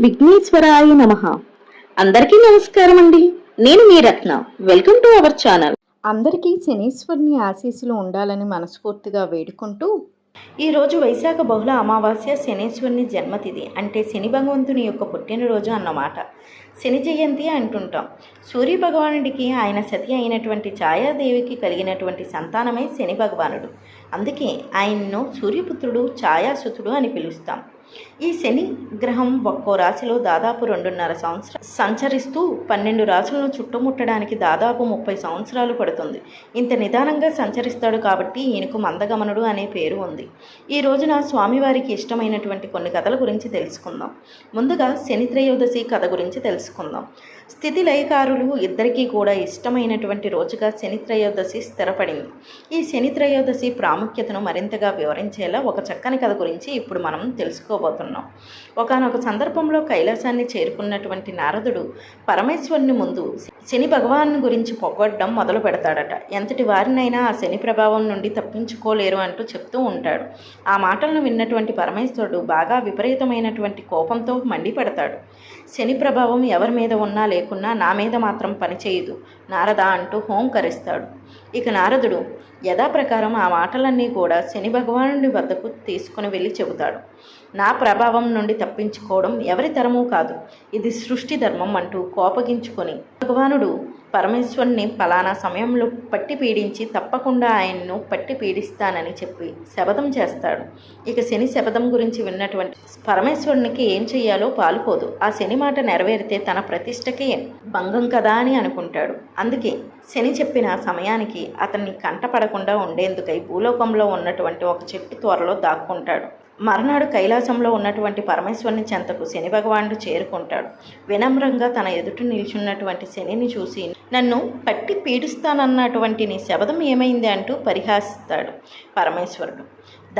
విఘ్నేశ్వరాయ నమః. అందరికీ నమస్కారం అండి. నేను మీ Ratna. Welcome to our channel. అందరికీ శనీశ్వరుని ఆశీస్సులు ఉండాలని మనస్ఫూర్తిగా వేడుకుంటూ, ఈరోజు వైశాఖ బహుళ అమావాస్య, శనీశ్వరుని జన్మతిథి, అంటే శని భగవంతుని యొక్క పుట్టినరోజు అన్నమాట. శని జయంతి అంటుంటాం. సూర్య భగవానుడికి ఆయన సతి అయినటువంటి ఛాయాదేవికి కలిగినటువంటి సంతానమే శని భగవానుడు. అందుకే ఆయన్ను సూర్యపుత్రుడు, ఛాయాసుతుడు అని పిలుస్తాం. ఈ శని గ్రహం ఒక్కో రాశిలో దాదాపు 2.5 సంవత్సరాలు సంచరిస్తూ 12 రాశులను చుట్టుముట్టడానికి దాదాపు 30 సంవత్సరాలు పడుతుంది. ఇంత నిదానంగా సంచరిస్తాడు కాబట్టి ఈయనకు మందగమనుడు అనే పేరు ఉంది. ఈ రోజున స్వామివారికి ఇష్టమైనటువంటి కొన్ని కథల గురించి తెలుసుకుందాం. ముందుగా శని త్రయోదశి కథ గురించి తెలుసుకుందాం. స్థితి లయకారులు ఇద్దరికీ కూడా ఇష్టమైనటువంటి రోజుగా శని త్రయోదశి స్థిరపడింది. ఈ శని త్రయోదశి ప్రాముఖ్యతను మరింతగా వివరించేలా ఒక చక్కని కథ గురించి ఇప్పుడు మనం తెలుసుకోబోతున్నాం. ఒకానొక సందర్భంలో కైలాసాన్ని చేరుకున్నటువంటి నారదుడు పరమేశ్వరుని ముందు శని భగవాను గురించి పొగడ్డం మొదలు పెడతాడట. ఎంతటి వారినైనా ఆ శని ప్రభావం నుండి తప్పించుకోలేరు అంటూ చెప్తూ ఉంటాడు. ఆ మాటలను విన్నటువంటి పరమేశ్వరుడు బాగా విపరీతమైనటువంటి కోపంతో మండిపడతాడు. శని ప్రభావం ఎవరి మీద ఉన్నా లేకున్నా నా మీద మాత్రం పనిచేయదు నారద అంటూ హోంకరిస్తాడు. ఇక నారదుడు యథాప్రకారం ఆ మాటలన్నీ కూడా శని భగవానుడి వద్దకు తీసుకుని వెళ్ళి చెబుతాడు. నా ప్రభావం నుండి తప్పించుకోవడం ఎవరి తరమూ కాదు, ఇది సృష్టి ధర్మం అంటూ కోపగించుకొని భగవానుడు పరమేశ్వరుని పలానా సమయంలో పట్టి పీడించి తప్పకుండా ఆయన్ను పట్టి పీడిస్తానని చెప్పి శపథం చేస్తాడు. ఇక శని శపథం గురించి విన్నటువంటి పరమేశ్వరునికి ఏం చెయ్యాలో పాలుపోదు. ఆ శని మాట నెరవేరితే తన ప్రతిష్టకే భంగం కదా అని అనుకుంటాడు. అందుకే శని చెప్పిన సమయానికి అతన్ని కంటపడకుండా ఉండేందుకై భూలోకంలో ఉన్నటువంటి ఒక చెట్టు త్వరలో దాక్కుంటాడు. మర్నాడు కైలాసంలో ఉన్నటువంటి పరమేశ్వరుని చెంతకు శని భగవానుడు చేరుకుంటాడు. వినమ్రంగా తన ఎదుట నిల్చున్నటువంటి శనిని చూసి, నన్ను పట్టి పీడిస్తానన్నటువంటి నీ శబదం ఏమైంది అంటూ పరిహాసిస్తాడు పరమేశ్వరుడు.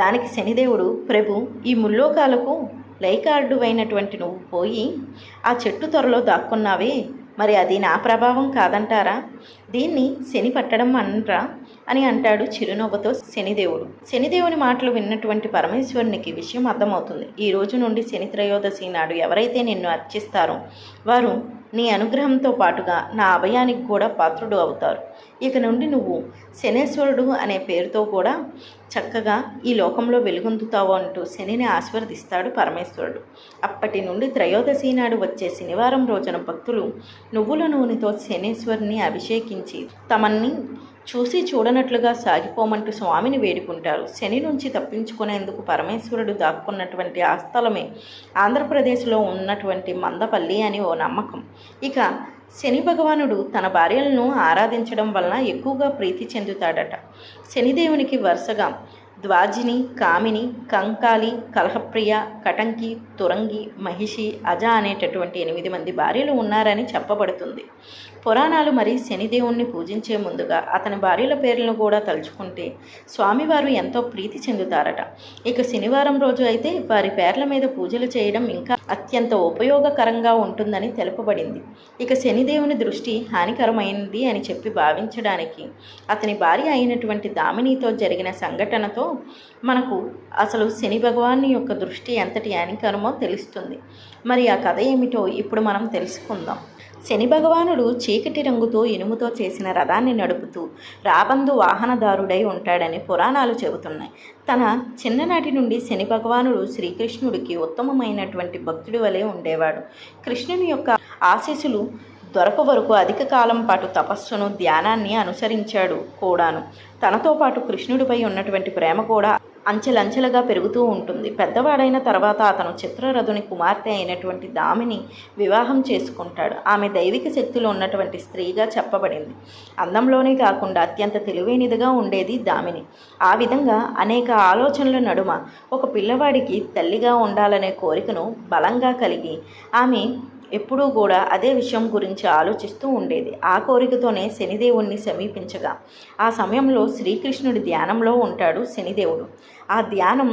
దానికి శనిదేవుడు, ప్రభు, ఈ ముల్లోకాలకు లైకార్డు అయినటువంటి నువ్వు పోయి ఆ చెట్టు త్వరలో దాక్కున్నావే, మరి అది నా ప్రభావం కాదంటారా? దీన్ని శని పట్టడం అనరా అని అంటాడు చిరునవ్వుతో శనిదేవుడు. శనిదేవుని మాటలు విన్నటువంటి పరమేశ్వరునికి విషయం అర్థమవుతుంది. ఈ రోజు నుండి శని త్రయోదశి నాడు ఎవరైతే నిన్ను అర్చిస్తారో వారు నీ అనుగ్రహంతో పాటుగా నా అభయానికి కూడా పాత్రుడు అవుతారు. ఇక నుండి నువ్వు శనేశ్వరుడు అనే పేరుతో కూడా చక్కగా ఈ లోకంలో వెలుగొందుతావు అంటూ శనిని ఆశీర్వదిస్తాడు పరమేశ్వరుడు. అప్పటి నుండి త్రయోదశి నాడు వచ్చే శనివారం రోజున భక్తులు నువ్వుల నూనెతో శనేశ్వరుని అభిషేకించి తమన్ని చూసి చూడనట్లుగా సాగిపోమంటూ స్వామిని వేడుకుంటారు. శని నుంచి తప్పించుకునేందుకు పరమేశ్వరుడు దాక్కున్నటువంటి ఆ స్థలమే ఆంధ్రప్రదేశ్లో ఉన్నటువంటి మందపల్లి అని ఓ నమ్మకం. ఇక శని భగవానుడు తన భార్యలను ఆరాధించడం వలన ఎక్కువగా ప్రీతి చెందుతాడట. శనిదేవునికి వరుసగా ద్వాజిని, కామిని, కంకాలి, కలహప్రియ, కటంకి, తురంగి, మహిషి, అజ అనేటటువంటి 8 మంది భార్యలు ఉన్నారని చెప్పబడుతుంది. పురాణాలు మరి శనిదేవుణ్ణి పూజించే ముందుగా అతని భార్యల పేర్లను కూడా తలుచుకుంటే స్వామివారు ఎంతో ప్రీతి చెందుతారట. ఇక శనివారం రోజు అయితే వారి పేర్ల మీద పూజలు చేయడం ఇంకా అత్యంత ఉపయోగకరంగా ఉంటుందని తెలుపబడింది. ఇక శనిదేవుని దృష్టి హానికరమైనది అని చెప్పి భావించడానికి అతని భార్య అయినటువంటి దామినితో జరిగిన సంఘటనతో మనకు అసలు శని భగవాని యొక్క దృష్టి ఎంతటి హానికరమో తెలుస్తుంది. మరి ఆ కథ ఏమిటో ఇప్పుడు మనం తెలుసుకుందాం. శని భగవానుడు చీకటి రంగుతో ఇనుముతో చేసిన రథాన్ని నడుపుతూ రాబందు వాహనదారుడై ఉంటాడని పురాణాలు చెబుతున్నాయి. తన చిన్ననాటి నుండి శని భగవానుడు శ్రీకృష్ణుడికి ఉత్తమమైనటువంటి భక్తుడి వలె ఉండేవాడు. కృష్ణుని యొక్క ఆశీస్సులు దొరక వరకు అధిక కాలం పాటు తపస్సును, ధ్యానాన్ని అనుసరించాడు కూడాను. తనతో పాటు కృష్ణుడిపై ఉన్నటువంటి ప్రేమ కూడా అంచెలంచెలుగా పెరుగుతూ ఉంటుంది. పెద్దవాడైన తర్వాత అతను చిత్రరథుని కుమార్తె అయినటువంటి దామిని వివాహం చేసుకుంటాడు. ఆమె దైవిక శక్తులు ఉన్నటువంటి స్త్రీగా చెప్పబడింది. అందంలోనే కాకుండా అత్యంత తెలివైనదిగా ఉండేది దామిని. ఆ విధంగా అనేక ఆలోచనల నడుమ ఒక పిల్లవాడికి తల్లిగా ఉండాలనే కోరికను బలంగా కలిగి ఆమె ఎప్పుడూ కూడా అదే విషయం గురించి ఆలోచిస్తూ ఉండేది. ఆ కోరికతోనే శనిదేవుణ్ణి సమీపించగా ఆ సమయంలో శ్రీకృష్ణుడి ధ్యానంలో ఉంటాడు శనిదేవుడు. ఆ ధ్యానం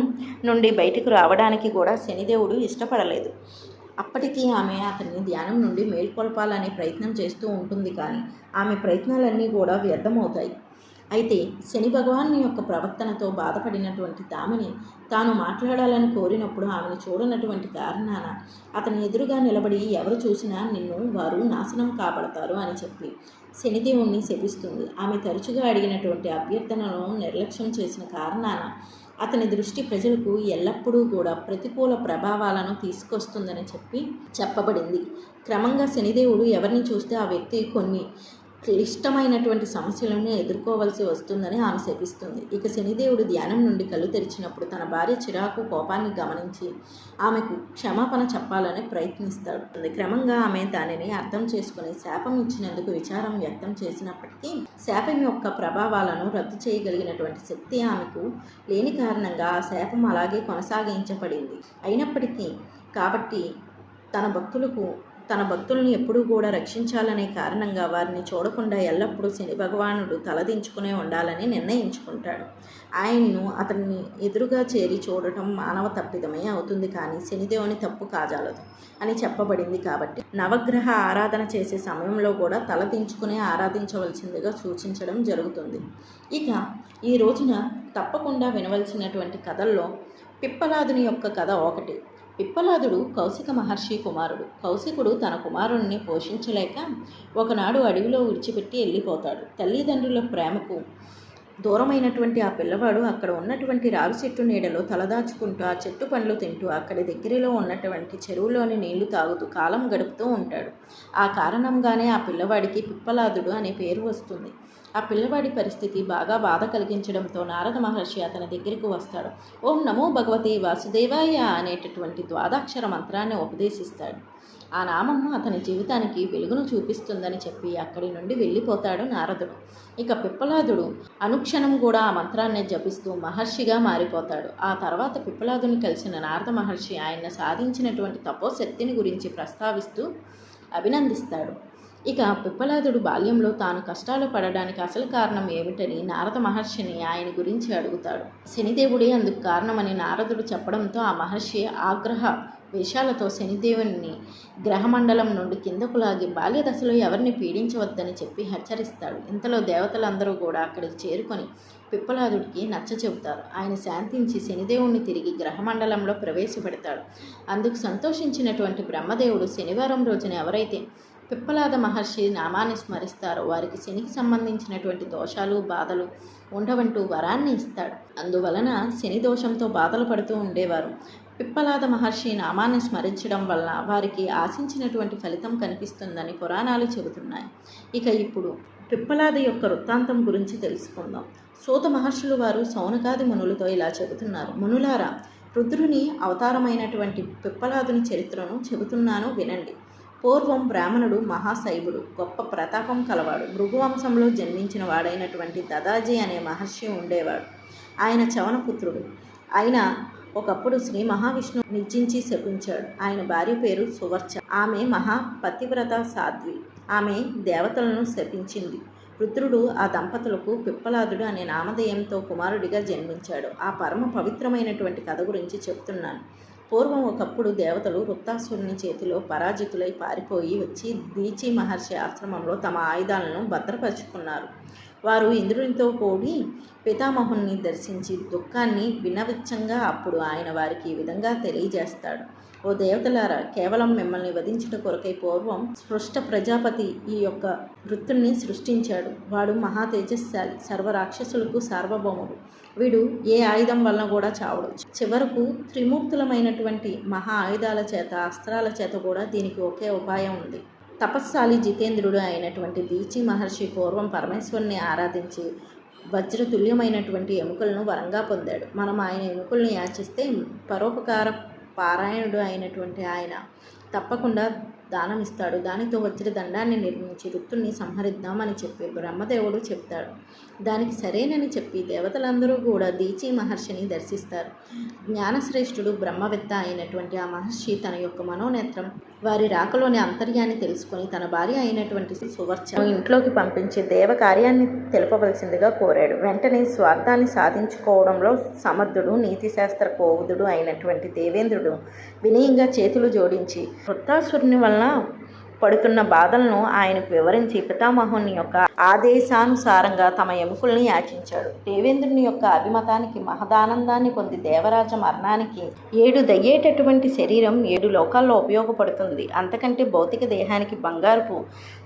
నుండి బయటకు రావడానికి కూడా శనిదేవుడు ఇష్టపడలేదు. అప్పటికీ ఆమె అతన్ని ధ్యానం నుండి మేల్కొల్పాలనే ప్రయత్నం చేస్తూ ఉంటుంది. కానీ ఆమె ప్రయత్నాలన్నీ కూడా వ్యర్థమవుతాయి. అయితే శని భగవాను యొక్క ప్రవర్తనతో బాధపడినటువంటి దామిని తాను మాట్లాడాలని కోరినప్పుడు ఆమెను చూడనటువంటి కారణాన అతని ఎదురుగా నిలబడి ఎవరు చూసినా నిన్ను వారు నాశనం కాబడతారు అని చెప్పి శనిదేవుణ్ణి శపిస్తుంది. ఆమె తరచుగా అడిగినటువంటి అభ్యర్థనను నిర్లక్ష్యం చేసిన కారణాన అతని దృష్టి ప్రజలకు ఎల్లప్పుడూ కూడా ప్రతికూల ప్రభావాలను తీసుకొస్తుందని చెప్పబడింది. క్రమంగా శనిదేవుడు ఎవరిని చూస్తే ఆ వ్యక్తి కొన్ని క్లిష్టమైనటువంటి సమస్యలను ఎదుర్కోవలసి వస్తుందని ఆమె శపిస్తుంది. ఇక శనిదేవుడు ధ్యానం నుండి కళ్ళు తెరిచినప్పుడు తన భార్య చిరాకు కోపాన్ని గమనించి ఆమెకు క్షమాపణ చెప్పాలని ప్రయత్నిస్తాడు. క్రమంగా ఆమె దానిని అర్థం చేసుకుని శాపం ఇచ్చినందుకు విచారం వ్యక్తం చేసినప్పటికీ శాపం యొక్క ప్రభావాలను రద్దు చేయగలిగినటువంటి శక్తి ఆమెకు లేని కారణంగా ఆ శాపం అలాగే కొనసాగించబడింది. అయినప్పటికీ కాబట్టి తన భక్తులను ఎప్పుడూ కూడా రక్షించాలనే కారణంగా వారిని చూడకుండా ఎల్లప్పుడూ శని భగవానుడు తలదించుకునే ఉండాలని నిర్ణయించుకుంటాడు. ఆయన్ను అతన్ని ఎదురుగా చేరి చూడటం మానవ తప్పిదమే అవుతుంది, కానీ శనిదేవుని తప్పు కాజాలదు అని చెప్పబడింది. కాబట్టి నవగ్రహ ఆరాధన చేసే సమయంలో కూడా తలదించుకునే ఆరాధించవలసిందిగా సూచించడం జరుగుతుంది. ఇక ఈ రోజున తప్పకుండా వినవలసినటువంటి కథల్లో పిప్పలాదుని యొక్క కథ ఒకటి. పిప్పలాదుడు కౌశిక మహర్షి కుమారుడు. కౌశికుడు తన కుమారుణ్ణి పోషించలేక ఒకనాడు అడవిలో విడిచిపెట్టి వెళ్ళిపోతాడు. తల్లిదండ్రుల ప్రేమకు దూరమైనటువంటి ఆ పిల్లవాడు అక్కడ ఉన్నటువంటి రావి చెట్టు నీడలో తలదాచుకుంటూ ఆ చెట్టు పండ్లు తింటూ అక్కడి దగ్గరలో ఉన్నటువంటి చెరువులోని నీళ్లు తాగుతూ కాలం గడుపుతూ ఉంటాడు. ఆ కారణంగానే ఆ పిల్లవాడికి పిప్పలాదుడు అనే పేరు వస్తుంది. ఆ పిల్లవాడి పరిస్థితి బాగా బాధ కలిగించడంతో నారద మహర్షి అతని దగ్గరికి వస్తాడు. ఓం నమో భగవతే వాసుదేవాయ అనేటటువంటి ద్వాదాక్షర మంత్రాన్ని ఉపదేశిస్తాడు. ఆ నామం అతని జీవితానికి వెలుగును చూపిస్తుందని చెప్పి అక్కడి నుండి వెళ్ళిపోతాడు నారదుడు. ఇక పిప్పలాదుడు అనుక్షణం కూడా ఆ మంత్రాన్ని జపిస్తూ మహర్షిగా మారిపోతాడు. ఆ తర్వాత పిప్పలాదుని కలిసిన నారద మహర్షి ఆయన సాధించినటువంటి తపోశక్తిని గురించి ప్రస్తావిస్తూ అభినందిస్తాడు. ఇక పిప్పలాదుడు బాల్యంలో తాను కష్టాలు పడడానికి అసలు కారణం ఏమిటని నారద మహర్షిని ఆయన గురించి అడుగుతాడు. శనిదేవుడే అందుకు కారణమని నారదుడు చెప్పడంతో ఆ మహర్షి ఆగ్రహ వేషాలతో శనిదేవుని గ్రహమండలం నుండి కిందకు లాగి బాల్య దశలో ఎవరిని పీడించవద్దని చెప్పి హెచ్చరిస్తాడు. ఇంతలో దేవతలందరూ కూడా అక్కడికి చేరుకొని పిప్పలాదుడికి నచ్చ చెబుతారు. ఆయన శాంతించి శనిదేవుణ్ణి తిరిగి గ్రహమండలంలో ప్రవేశపెడతాడు. అందుకు సంతోషించినటువంటి బ్రహ్మదేవుడు శనివారం రోజున ఎవరైతే పిప్పలాద మహర్షి నామాన్ని స్మరిస్తారో వారికి శనికి సంబంధించినటువంటి దోషాలు బాధలు ఉండవంటూ వరాన్ని ఇస్తాడు. అందువలన శని దోషంతో బాధలు పడుతూ ఉండేవారు పిప్పలాద మహర్షి నామాన్ని స్మరించడం వలన వారికి ఆశించినటువంటి ఫలితం కనిపిస్తుందని పురాణాలు చెబుతున్నాయి. ఇక ఇప్పుడు పిప్పలాద యొక్క వృత్తాంతం గురించి తెలుసుకుందాం. సూత మహర్షులు వారు సౌనకాది మునులతో ఇలా చెబుతున్నారు. మునులారా, రుద్రుని అవతారమైనటువంటి పిప్పలాదుని చరిత్రను చెబుతున్నాను వినండి. పూర్వం బ్రాహ్మణుడు మహాశైవుడు, గొప్ప ప్రతాపం కలవాడు. భృగువంశంలో జన్మించిన వాడైనటువంటి దదాజీ అనే మహర్షి ఉండేవాడు. ఆయన చవనపుత్రుడు. ఆయన ఒకప్పుడు శ్రీ మహావిష్ణువు నిర్జించి శపించాడు. ఆయన భార్య పేరు సువర్చ. ఆమె మహాపతివ్రత సాధ్వి. ఆమె దేవతలను శపించింది. రుద్రుడు ఆ దంపతులకు పిప్పలాదుడు అనే నామధేయంతో కుమారుడిగా జన్మించాడు. ఆ పరమ పవిత్రమైనటువంటి కథ గురించి చెప్తున్నాను. పూర్వం ఒకప్పుడు దేవతలు వృత్తాసురుని చేతిలో పరాజితులై పారిపోయి వచ్చి దీచి మహర్షి ఆశ్రమంలో తమ ఆయుధాలను భద్రపరుచుకున్నారు. వారు ఇంద్రునితో కూడి పితామహుణ్ణి దర్శించి దుఃఖాన్ని వినవిచ్చంగా అప్పుడు ఆయన వారికి ఈ విధంగా తెలియజేస్తాడు. ఓ దేవతలారా, కేవలం మిమ్మల్ని వధించుట కొరకై పూర్వం స్పృష్ట ప్రజాపతి ఈ యొక్క వృత్తుల్ని సృష్టించాడు. వాడు మహా తేజస్శాలి, సర్వరాక్షసులకు సార్వభౌముడు. వీడు ఏ ఆయుధం వలన కూడా చావడు. చివరకు త్రిమూర్తులమైనటువంటి మహా ఆయుధాల చేత అస్త్రాల చేత కూడా దీనికి ఒకే ఉపాయం ఉంది. తపస్శాలి జితేంద్రుడు అయినటువంటి దీచి మహర్షి పూర్వం పరమేశ్వరుని ఆరాధించి వజ్రతుల్యమైనటువంటి ఎముకలను వరంగా పొందాడు. మనం ఆయన ఎముకలను యాచిస్తే పరోపకార పారాయణుడు అయినటువంటి ఆయన తప్పకుండా దానం ఇస్తాడు. దానితో వజ్రదండాన్ని నిర్మించి ఋతుల్ని సంహరిద్దామని చెప్పి బ్రహ్మదేవుడు చెప్తాడు. దానికి సరేనని చెప్పి దేవతలందరూ కూడా దీచి మహర్షిని దర్శిస్తారు. జ్ఞానశ్రేష్ఠుడు బ్రహ్మవేత్త అయినటువంటి ఆ మహర్షి తన యొక్క మనోనేత్రం వారి రాకలోని అంతర్యాన్ని తెలుసుకొని తన భార్య అయినటువంటి సువర్చ ఇంట్లోకి పంపించి దేవ కార్యాన్ని తెలపవలసిందిగా కోరాడు. వెంటనే స్వార్థాన్ని సాధించుకోవడంలో సమర్థుడు నీతిశాస్త్ర కోవుదుడు అయినటువంటి దేవేంద్రుడు వినయంగా చేతులు జోడించి వృత్తాసురుని వలన పడుతున్న బాధలను ఆయనకు వివరించి పితామహుని యొక్క ఆదేశానుసారంగా తమ ఎముకల్ని యాచించాడు. దేవేంద్రుని యొక్క అభిమతానికి మహదానందాన్ని పొంది దేవరాజ మరణానికి 7 దయ్యేటటువంటి శరీరం 7 లోకాల్లో ఉపయోగపడుతుంది. అంతకంటే భౌతిక దేహానికి బంగారపు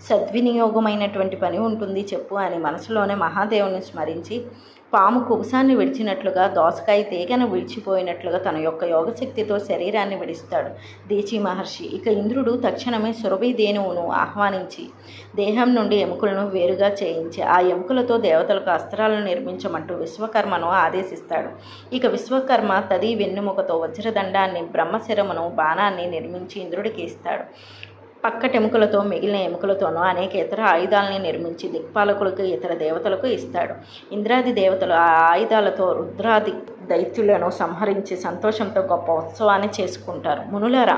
సద్వినియోగమైనటువంటి పని ఉంటుంది చెప్పు అని మనసులోనే మహాదేవుని స్మరించి పాము కుబుసాన్ని విడిచినట్లుగా దోసకాయ తీగను విడిచిపోయినట్లుగా తన యొక్క యోగశక్తితో శరీరాన్ని విడిస్తాడు దీచి మహర్షి. ఇక ఇంద్రుడు తక్షణమే సురభిధేనువును ఆహ్వానించి దేహం నుండి ఎముకలను వేరుగా చేయించి ఆ ఎముకలతో దేవతలకు అస్త్రాలను నిర్మించమంటూ విశ్వకర్మను ఆదేశిస్తాడు. ఇక విశ్వకర్మ తది వెన్నెముకతో వజ్రదండాన్ని, బ్రహ్మశిరమును, బాణాన్ని నిర్మించి ఇంద్రుడికి ఇస్తాడు. పక్కటెముకలతో మిగిలిన ఎముకలతోనూ అనేక ఇతర ఆయుధాలని నిర్మించి దిక్పాలకులకు, ఇతర దేవతలకు ఇస్తాడు. ఇంద్రాది దేవతలు ఆ ఆయుధాలతో రుద్రాది దైత్యులను సంహరించి సంతోషంతో గొప్ప ఉత్సవాన్ని చేసుకుంటారు. మునులారా,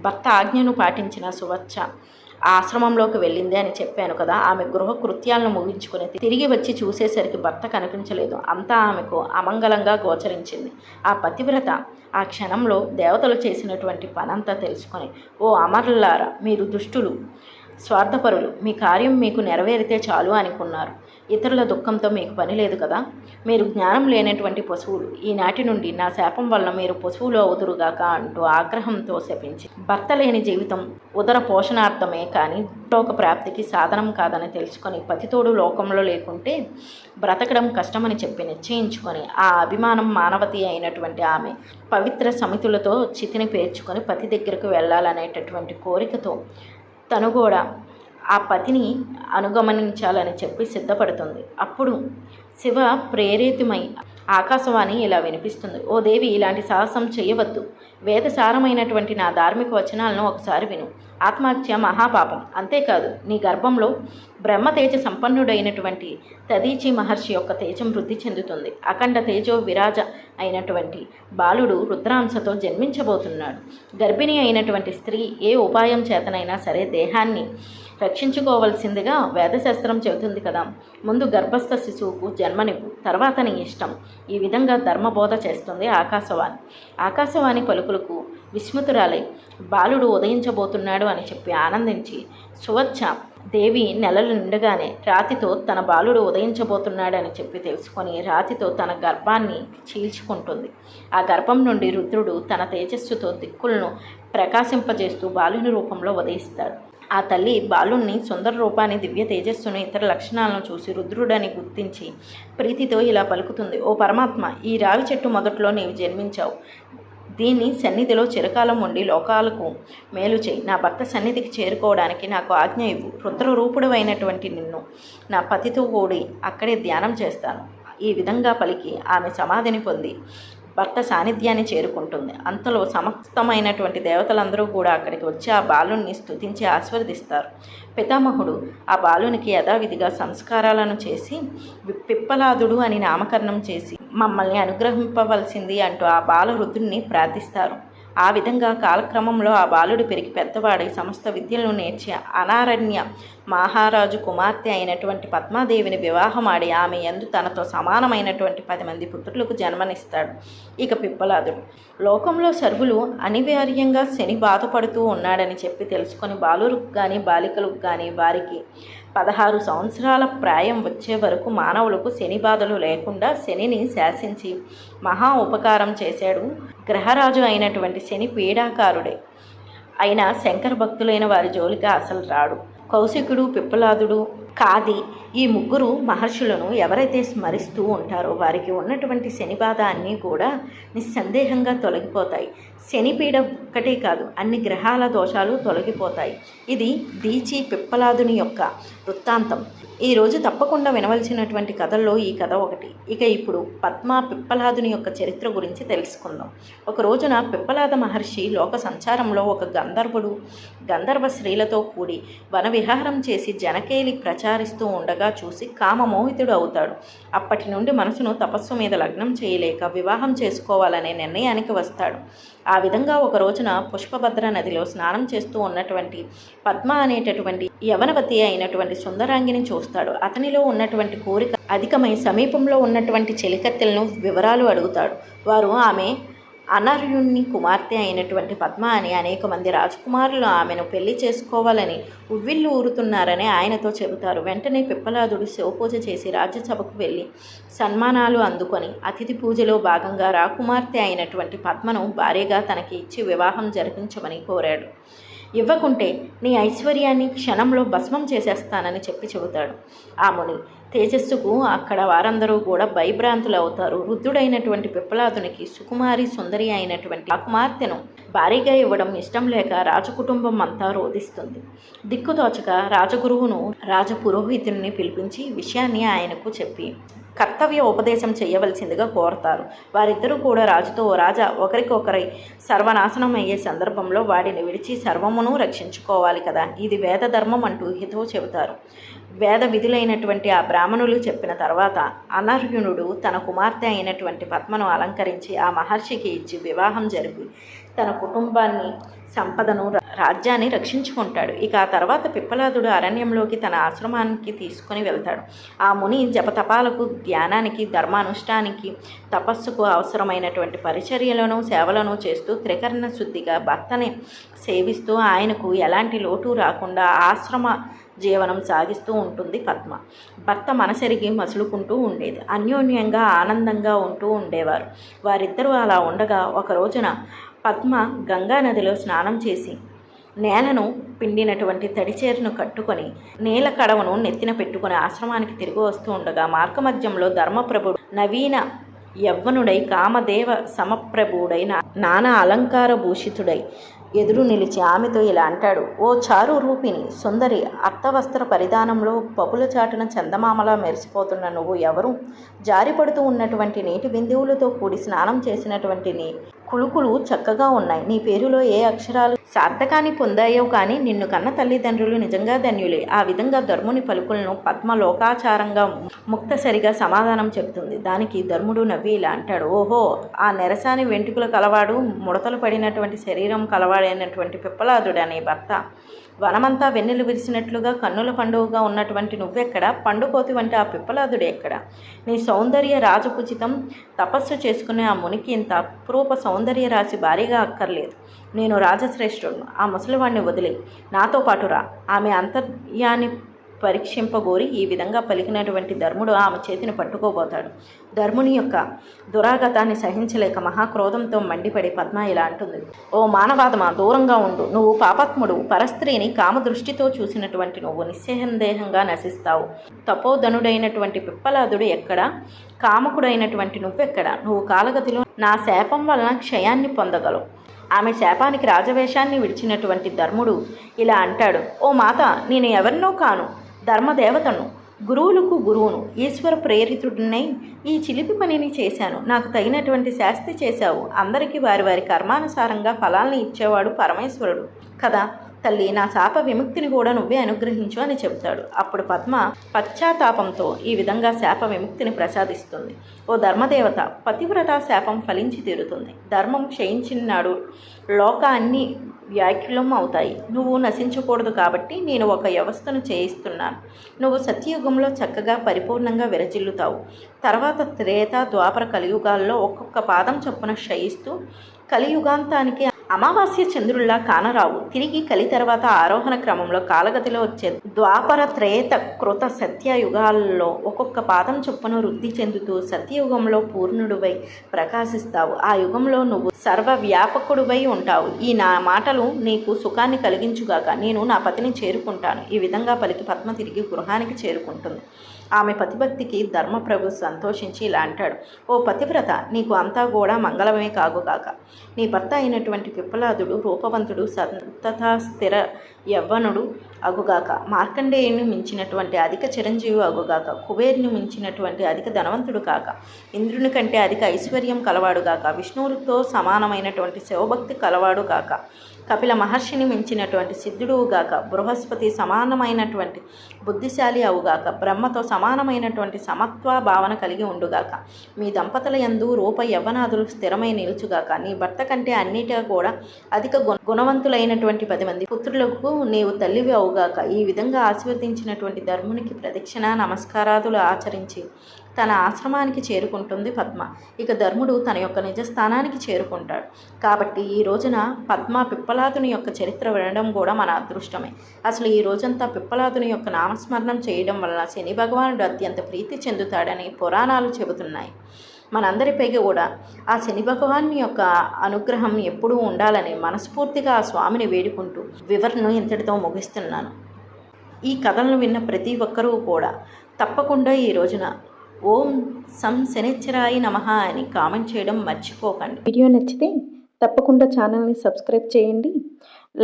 భర్త ఆజ్ఞను పాటించిన సువచ్చ ఆశ్రమంలోకి వెళ్ళింది అని చెప్పాను కదా. ఆమె గృహ కృత్యాలను ముగించుకుని తిరిగి వచ్చి చూసేసరికి భర్త కనిపించలేదు. అంతా ఆమెకు అమంగళంగా గోచరించింది. ఆ పతివ్రత ఆ క్షణంలో దేవతలు చేసినటువంటి పనంతా తెలుసుకొని, ఓ అమరులారా, మీరు దుష్టులు, స్వార్థపరులు, మీ కార్యం మీకు నెరవేరితే చాలు అనుకున్నారు. ఇతరుల దుఃఖంతో మీకు పని లేదు కదా. మీరు జ్ఞానం లేనటువంటి పశువులు. ఈనాటి నుండి నా శాపం వలన మీరు పశువులు అవుదురుగాక అంటూ ఆగ్రహంతో శపించి, భర్త లేని జీవితం ఉదర పోషణార్థమే కానీ లోక ప్రాప్తికి సాధనం కాదని తెలుసుకొని పతితోడు లోకంలో లేకుంటే బ్రతకడం కష్టమని చెప్పి నిశ్చయించుకొని ఆ అభిమానం మానవతి అయినటువంటి ఆమె పవిత్ర సమితులతో చితిని పేర్చుకొని పతి దగ్గరకు వెళ్ళాలనేటటువంటి కోరికతో తను కూడా ఆ పతిని అనుగమనించాలని చెప్పి సిద్ధపడుతుంది. అప్పుడు శివ ప్రేరేతిమై ఆకాశవాణి ఇలా వినిపిస్తుంది. ఓ దేవి, ఇలాంటి సాహసం చేయవద్దు. వేదసారమైనటువంటి నా ధార్మిక వచనాలను ఒకసారి విను. ఆత్మహత్య మహాపాపం. అంతేకాదు, నీ గర్భంలో బ్రహ్మతేజ సంపన్నుడైనటువంటి తదీచి మహర్షి యొక్క తేజం వృద్ధి చెందుతుంది. అఖండ తేజో విరాజ అయినటువంటి బాలుడు రుద్రాంశతో జన్మించబోతున్నాడు. గర్భిణి అయినటువంటి స్త్రీ ఏ ఉపాయం చేతనైనా సరే దేహాన్ని రక్షించుకోవలసిందిగా వేదశాస్త్రం చెబుతుంది కదా. ముందు గర్భస్థ శిశువుకు జన్మనివ్వు, తర్వాత నీ ఇష్టం. ఈ విధంగా ధర్మబోధ చేస్తుంది ఆకాశవాణి. ఆకాశవాణి పలుకులకు విస్మృతురాలై బాలుడు ఉదయించబోతున్నాడు అని చెప్పి ఆనందించి సువచ్చ దేవి నెలలు నిండగానే రాతితో తన బాలుడు ఉదయించబోతున్నాడని చెప్పి తెలుసుకొని రాతితో తన గర్భాన్ని చీల్చుకుంటుంది. ఆ గర్భం నుండి రుద్రుడు తన తేజస్సుతో దిక్కులను ప్రకాశింపజేస్తూ బాలుని రూపంలో ఉదయిస్తాడు. ఆ తల్లి బాలుణ్ణి సుందర రూపాన్ని, దివ్య తేజస్సును, ఇతర లక్షణాలను చూసి రుద్రుడని గుర్తించి ప్రీతితో ఇలా పలుకుతుంది. ఓ పరమాత్మ, ఈ రావి చెట్టు మొదట్లో నీవు జన్మించావు. దీని సన్నిధిలో చిరకాలం ఉండి లోకాలకు మేలు చేయి. నా భర్త సన్నిధికి చేరుకోవడానికి నాకు ఆజ్ఞ ఇవ్వు. రుద్రరూపుడు అయినటువంటి నిన్ను నా పతితో కూడి అక్కడే ధ్యానం చేస్తాను. ఈ విధంగా పలికి ఆమె సమాధిని పొంది భర్త సాన్నిధ్యాన్ని చేరుకుంటుంది. అంతలో సమస్తమైనటువంటి దేవతలందరూ కూడా అక్కడికి వచ్చి ఆ బాలుని స్తుతించి ఆశీర్వదిస్తారు. పితామహుడు ఆ బాలునికి యథావిధిగా సంస్కారాలను చేసి పిప్పలాదుడు అని నామకరణం చేసి మమ్మల్ని అనుగ్రహింపవలసింది అంటూ ఆ బాలరుద్రుని ప్రార్థిస్తారు. ఆ విధంగా కాలక్రమంలో ఆ బాలుడు పెరిగి పెద్దవాడి సమస్త విద్యలను నేర్చి అనారణ్య మహారాజు కుమార్తె అయినటువంటి పద్మాదేవిని వివాహమాడి ఆమె యందు తనతో సమానమైనటువంటి 10 మంది పుత్రులకు జన్మనిస్తాడు. ఇక పిప్పలాదుడు లోకంలో సర్వులు అనివార్యంగా శని బాధపడుతూ ఉన్నాడని చెప్పి తెలుసుకొని బాలులకు కానీ బాలికలకు కానీ వారికి 16 సంవత్సరాల ప్రాయం వచ్చే వరకు మానవులకు శని బాధలు లేకుండా శనిని శాసించి మహా ఉపకారం చేశాడు. గ్రహరాజు అయినటువంటి శని పీడాకారుడే అయినా శంకర భక్తులైన వారి జోలికి అసలు రాడు. కౌశికుడు, పిప్పలాదుడు, కాది ఈ ముగ్గురు మహర్షులను ఎవరైతే స్మరిస్తూ ఉంటారో వారికి ఉన్నటువంటి శని బాధ అన్నీ కూడా నిస్సందేహంగా తొలగిపోతాయి. శనిపీడ ఒక్కటే కాదు, అన్ని గ్రహాల దోషాలు తొలగిపోతాయి. ఇది దీచి పిప్పలాదుని యొక్క వృత్తాంతం. ఈరోజు తప్పకుండా వినవలసినటువంటి కథల్లో ఈ కథ ఒకటి. ఇక ఇప్పుడు పద్మ పిప్పలాదుని యొక్క చరిత్ర గురించి తెలుసుకుందాం. ఒక రోజున పిప్పలాద మహర్షి లోక సంచారంలో ఒక గంధర్వుడు గంధర్వ స్త్రీలతో కూడి వనవిహారం చేసి జనకేలి ప్రచారిస్తూ ఉండగా చూసి కామమోహితుడు అవుతాడు. అప్పటి నుండి మనసును తపస్సు మీద లగ్నం చేయలేక వివాహం చేసుకోవాలనే నిర్ణయానికి వస్తాడు. ఆ విధంగా ఒక రోజున పుష్పభద్ర నదిలో స్నానం చేస్తూ ఉన్నటువంటి పద్మ అనేటటువంటి యవనవతి అయినటువంటి సుందరాంగిని చూస్తాడు. అతనిలో ఉన్నటువంటి కోరిక అధికమై సమీపంలో ఉన్నటువంటి చెలికత్తెలను వివరాలు అడుగుతాడు. వారు ఆమె అనర్యుని కుమార్తె అయినటువంటి పద్మ అని అనేక మంది రాజకుమారులు ఆమెను పెళ్లి చేసుకోవాలని ఉవ్విళ్ళు ఊరుతున్నారని ఆయనతో చెబుతారు. వెంటనే పిప్పలాదుడు శివపూజ చేసి రాజ్యసభకు వెళ్ళి సన్మానాలు అందుకొని అతిథి పూజలో భాగంగా రాకుమార్తె అయినటువంటి పద్మను భార్యగా తనకి ఇచ్చి వివాహం జరిపించమని కోరాడు. ఇవ్వకుంటే నీ ఐశ్వర్యాన్ని క్షణంలో భస్మం చేసేస్తానని చెప్పి చెబుతాడు. ఆ ముని తేజస్సుకు అక్కడ వారందరూ కూడా భయభ్రాంతులు అవుతారు. వృద్ధుడైనటువంటి పిప్పలాదునికి సుకుమారి సుందరి అయినటువంటి ఆ కుమార్తెను భారీగా ఇవ్వడం ఇష్టం లేక రాజకుటుంబం అంతా రోధిస్తుంది. దిక్కుతోచక రాజగురువును రాజపురోహితుని పిలిపించి విషయాన్ని ఆయనకు చెప్పి కర్తవ్య ఉపదేశం చేయవలసిందిగా కోరతారు. వారిద్దరూ కూడా రాజుతో, రాజా, ఒకరికొకరై సర్వనాశనం అయ్యే సందర్భంలో వాడిని విడిచి సర్వమును రక్షించుకోవాలి కదా, ఇది వేద ధర్మం అంటూ హితవు చెబుతారు. వేద విధులైనటువంటి ఆ బ్రాహ్మణులు చెప్పిన తర్వాత అనర్యునుడు తన కుమార్తె అయినటువంటి పద్మను అలంకరించి ఆ మహర్షికి ఇచ్చి వివాహం జరిపి తన కుటుంబాన్ని, సంపదను, రాజ్యాన్ని రక్షించుకుంటాడు. ఇక ఆ తర్వాత పిప్పలాదుడు అరణ్యంలోకి తన ఆశ్రమానికి తీసుకుని వెళ్తాడు. ఆ ముని జపతపాలకు, ధ్యానానికి, ధర్మానుష్ఠానికి, తపస్సుకు అవసరమైనటువంటి పరిచర్యలను, సేవలను చేస్తూ త్రికరణ శుద్ధిగా భర్తని సేవిస్తూ ఆయనకు ఎలాంటి లోటు రాకుండా ఆశ్రమ జీవనం సాగిస్తూ ఉంటుంది పద్మ. భర్త మనసెరిగి మసులుకుంటూ ఉండేది. అన్యోన్యంగా ఆనందంగా ఉంటూ ఉండేవారు. వారిద్దరూ అలా ఉండగా ఒక రోజున పద్మ గంగా నదిలో స్నానం చేసి నేలను పిండినటువంటి తడిచేరును కట్టుకొని నీల కడవను నెత్తిన పెట్టుకుని ఆశ్రమానికి తిరిగి వస్తూ ఉండగా మార్గమధ్యంలో ధర్మప్రభుడు నవీన యవ్వనుడై కామదేవ సమప్రభుడై నానా అలంకార భూషితుడై ఎదురు నిలిచి ఆమెతో ఇలా అంటాడు. ఓ చారు రూపిణి సుందరి, అర్థవస్త్ర పరిధానంలో పపుల చాటున చందమామలా మెరిసిపోతున్న నువ్వు ఎవరు? జారిపడుతూ ఉన్నటువంటి నీటి బిందువులతో కూడి స్నానం చేసినటువంటి నీ కులుకులు చక్కగా ఉన్నాయి. నీ పేరులో ఏ అక్షరాలు సార్థకాన్ని పొందాయో కానీ నిన్ను కన్న తల్లిదండ్రులు నిజంగా ధన్యులే. ఆ విధంగా ధర్ముని పలుకులను పద్మ లోకాచారంగా ముక్తసరిగా సమాధానం చెబుతుంది. దానికి ధర్ముడు నవ్వి ఇలా అంటాడు. ఓహో, ఆ నెరసాని వెంట్రుకలు కలవాడు, ముడతలు పడినటువంటి శరీరం కలవాడైనటువంటి పిప్పలాదుడు అనే భర్త వనమంతా వెన్నెలు విరిసినట్లుగా కన్నుల పండుగగా ఉన్నటువంటి నువ్వెక్కడ? పండుకోతి వంటి ఆ పిప్పలాదుడు ఎక్కడ? నీ సౌందర్య రాజపుచితం తపస్సు చేసుకునే ఆ మునికి ఇంత అపురూప సౌందర్య రాశి భారీగా అక్కర్లేదు. నేను రాజశ్రేష్ఠుడు. ఆ ముసలివాణ్ణి వదిలే నాతో పాటు రా. ఆమె అంతర్యాన్ని పరీక్షింపగోరి ఈ విధంగా పలికినటువంటి ధర్ముడు ఆమె చేతిని పట్టుకోబోతాడు. ధర్ముని యొక్క దురాగతాన్ని సహించలేక మహాక్రోధంతో మండిపడి పద్మ ఇలా అంటుంది. ఓ మానవాదమా, దూరంగా ఉండు. నువ్వు పాపాత్ముడు. పరస్త్రీని కామదృష్టితో చూసినటువంటి నువ్వు నిస్సందేహంగా నశిస్తావు. తపోధనుడైనటువంటి పిప్పలాదుడు ఎక్కడ? కామకుడైనటువంటి నువ్వెక్కడ? నువ్వు కాలగతిలో నా శాపం వలన క్షయాన్ని పొందగలవు. ఆమె శాపానికి రాజవేషాన్ని విడిచినటువంటి ధర్ముడు ఇలా అంటాడు. ఓ మాత, నేను ఎవరినో కాను, ధర్మదేవతను, గురువులకు గురువును, ఈశ్వర ప్రేరితుడినై ఈ చిలిపి పనిని చేశాను. నాకు తగినటువంటి శాస్తి చేశావు. అందరికీ వారి వారి కర్మానుసారంగా ఫలాల్ని ఇచ్చేవాడు పరమేశ్వరుడు కదా తల్లి. నా శాప విముక్తిని కూడా నువ్వే అనుగ్రహించు అని చెబుతాడు. అప్పుడు పద్మ పశ్చాత్తాపంతో ఈ విధంగా శాప విముక్తిని ప్రసాదిస్తుంది. ఓ ధర్మదేవత, పతివ్రత శాపం ఫలించి తీరుతుంది. ధర్మం క్షయించినాడు లోక అన్ని వ్యాఖ్యలం అవుతాయి. నువ్వు నశించకూడదు కాబట్టి నేను ఒక వ్యవస్థను చేయిస్తున్నాను. నువ్వు సత్యయుగంలో చక్కగా పరిపూర్ణంగా విరజిల్లుతావు. తర్వాత త్రేత, ద్వాపర, కలియుగాల్లో ఒక్కొక్క పాదం చొప్పున క్షయిస్తూ కలియుగాంతానికి అమావాస్య చంద్రుల్లా కానరావు. తిరిగి కలి తర్వాత ఆరోహణ క్రమంలో కాలగతిలో వచ్చే ద్వాపర, త్రేత, కృత, సత్యయుగాల్లో ఒక్కొక్క పాదం చొప్పున వృద్ధి చెందుతూ సత్యయుగంలో పూర్ణుడివై ప్రకాశిస్తావు. ఆ యుగంలో నువ్వు సర్వవ్యాపకుడివై ఉంటావు. ఈ నా మాటలు నీకు సుఖాన్ని కలిగించుగాక. నేను నా పతిని చేరుకుంటాను. ఈ విధంగా పలికి పద్మ తిరిగి గృహానికి చేరుకుంటుంది. ఆమె పతిభక్తికి ధర్మప్రభు సంతోషించి ఇలా అంటాడు. ఓ పతివ్రత, నీకు అంతా కూడా మంగళమే కాగుగాక. నీ భర్త అయినటువంటి పిప్పలాదుడు రూపవంతుడు, సంతత స్థిర యవ్వనుడు అగుగాక. మార్కండేయుని మించినటువంటి అధిక చిరంజీవి అగుగాక. కుబేరుని మించినటువంటి అధిక ధనవంతుడు కాక. ఇంద్రుని కంటే అధిక ఐశ్వర్యం కలవాడుగాక. విష్ణువుతో సమానమైనటువంటి శివభక్తి కలవాడు కాక. కపిల మహర్షిని మించినటువంటి సిద్ధుడుగాక. బృహస్పతి సమానమైనటువంటి బుద్ధిశాలి అవుగాక. బ్రహ్మతో సమానమైనటువంటి సమత్వ భావన కలిగి ఉండుగాక. మీ దంపతుల యందు రూప యవ్వనాదులు స్థిరమై నిలుచుగాక. నీ భర్త కంటే అన్నిటిగా కూడా అధిక గుణవంతులైనటువంటి 10 మంది పుత్రులకు నీవు తల్లివి అవుగాక. ఈ విధంగా ఆశీర్వదించినటువంటి ధర్మునికి ప్రదక్షిణ నమస్కారాదులు ఆచరించి తన ఆశ్రమానికి చేరుకుంటుంది పద్మ. ఇక ధర్ముడు తన యొక్క నిజస్థానానికి చేరుకుంటాడు. కాబట్టి ఈ రోజున పద్మ పిప్పలాదుని యొక్క చరిత్ర వినడం కూడా మన అదృష్టమే. అసలు ఈ రోజంతా పిప్పలాదుని యొక్క నామస్మరణం చేయడం వలన శని భగవానుడు అత్యంత ప్రీతి చెందుతాడని పురాణాలు చెబుతున్నాయి. మనందరిపై కూడా ఆ శని భగవాన్ని యొక్క అనుగ్రహం ఎప్పుడూ ఉండాలని మనస్ఫూర్తిగా ఆ స్వామిని వేడుకుంటూ వివరణను ఇంతటితో ముగిస్తున్నాను. ఈ కథలను విన్న ప్రతి ఒక్కరూ కూడా తప్పకుండా ఈ రోజున ఓం సం శనిశ్చరాయ నమః అని కామెంట్ చేయడం మర్చిపోకండి. వీడియో నచ్చితే తప్పకుండా ఛానల్ని సబ్స్క్రైబ్ చేయండి,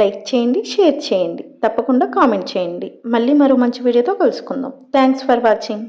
లైక్ చేయండి, షేర్ చేయండి, తప్పకుండా కామెంట్ చేయండి. మళ్ళీ మరో మంచి వీడియోతో కలుసుకుందాం. Thanks for watching.